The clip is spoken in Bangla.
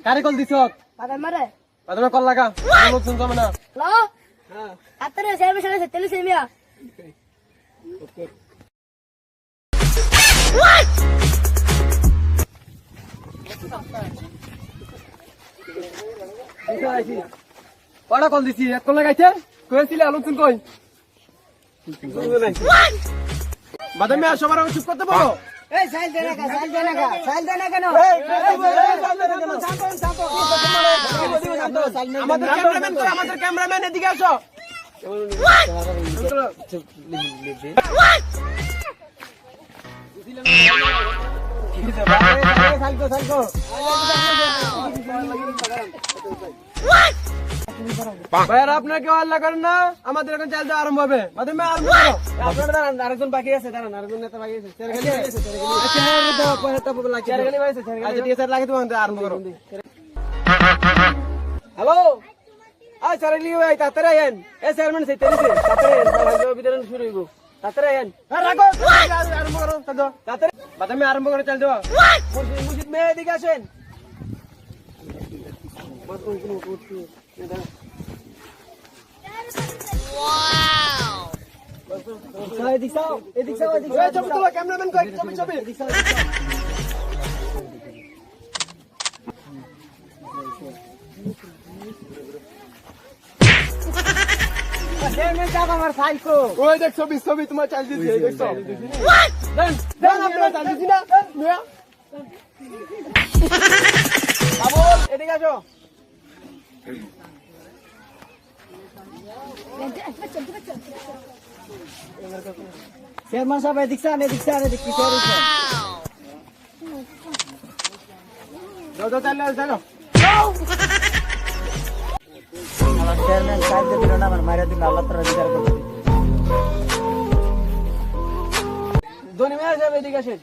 কারে কল দিছ? পাদার মারে পাদার কল লাগা লোক শুনছ মানে হ্যালো হ্যাঁ আতরে সেমি সেমি তেলি সেমিয়া কটা কল দিছি এক কল লাগাইছে কইছিলে আলোচন কই বাদাম মে সবার চুপ করতে বলো এই সাইল দেনা কেন আমাদের ক্যামেরাম্যান এদিকে আসো ভাইয়ারা আপনারা কেউ আল্লাহ করেন না আমাদের এখন চালতে আরম্ভ হবে বাদাম মে আরম্ভ করো আপনারা আরেকজন বাকি আছে দাঁড়ান আরেকজন নেতা বাকি আছে হ্যালো আয় চারালি ভাই তাড়াতাড়ি আইন এ চেয়ারম্যান সেই তেরিছে তাড়াতাড়ি আইন বিতরণ শুরু হইব তাড়াতাড়ি আইন রাখো আরম্ভ করো তাড়াতাড়ি বাদামে আরম্ভ করে চাল দেওয়া মুজিদ মেয়ে এদিকে আসেন ক্যামেরাম্যান কই ছবি ওই দেখ ছবি তোমার চাল দিচ্ছে দেখছো এদিকে আসো চেয়ারম্যান সাহেব এদিকে দেখি চলো চেয়ারম্যান সাহেব দিল না আমার মাইরা দিল আল্লাহ তাআলা বিচার করবে ধনী মেয়ে সাহেব এদিকে আসেন